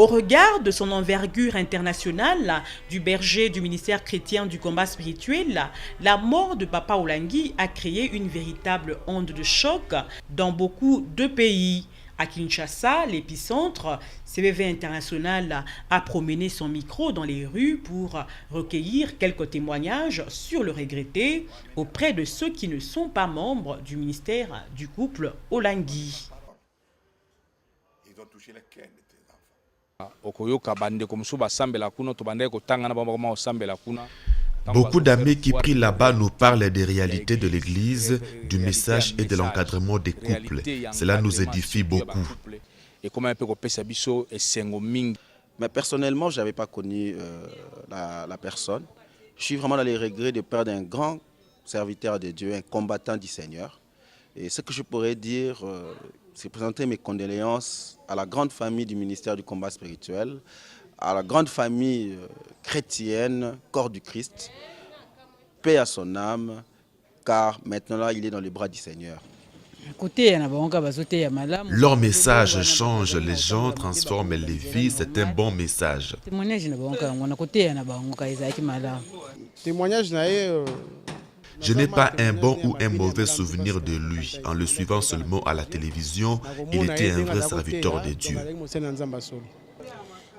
Au regard de son envergure internationale, du berger du ministère chrétien du combat spirituel, la mort de Papa Olangi a créé une véritable onde de choc dans beaucoup de pays. À Kinshasa, l'épicentre, CVV International a promené son micro dans les rues pour recueillir quelques témoignages sur le regretté auprès de ceux qui ne sont pas membres du ministère du couple Olangi. Ils ont touché la canne. Beaucoup d'amis qui prient là-bas nous parlent des réalités de l'Église, du message et de l'encadrement des couples. Cela nous édifie beaucoup. Mais personnellement, je n'avais pas connu la personne. Je suis vraiment dans les regrets de perdre un grand serviteur de Dieu, un combattant du Seigneur. Et ce que je pourrais dire, c'est présenter mes condoléances à la grande famille du ministère du combat spirituel, à la grande famille chrétienne, corps du Christ, paix à son âme, car maintenant là, il est dans les bras du Seigneur. Leur message change les gens, transforme les vies, c'est un bon message. Je n'ai pas un bon ou un mauvais souvenir de lui. En le suivant seulement à la télévision, il était un vrai serviteur de Dieu.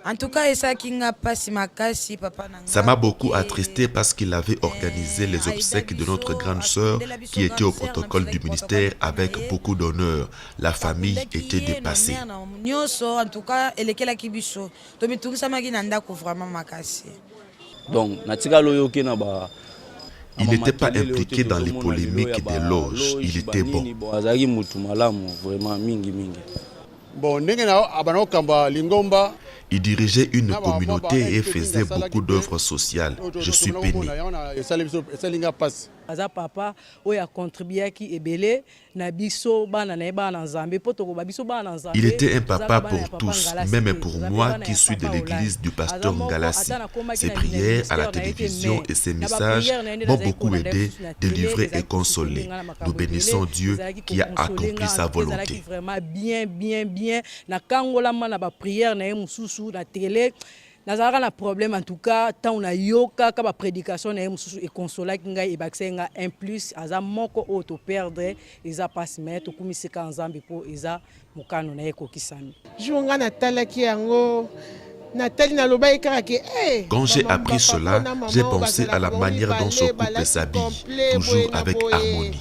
En tout cas, ça m'a beaucoup attristé parce qu'il avait organisé les obsèques de notre grande sœur qui était au protocole du ministère avec beaucoup d'honneur. La famille était dépassée. Il n'était pas impliqué dans les polémiques des loges. Il était bon. Il dirigeait une communauté et faisait beaucoup d'œuvres sociales. Je suis peiné. Il était un papa pour tous, même pour moi qui suis de l'église du pasteur Ngalassi. Ses prières à la télévision et ses messages m'ont beaucoup aidé, délivré et consolé. Nous bénissons Dieu qui a accompli sa volonté. Nazara na problème en tout cas tant on a yoka ka ba prédication na mususu et consola kinga e baksenga un plus aza moko auto perdre eza passe mettre kumisika nzambe po eza mukano na eko kisami jonga na talaki yango. Quand j'ai appris cela, j'ai pensé à la manière dont ce couple s'habille, toujours avec harmonie.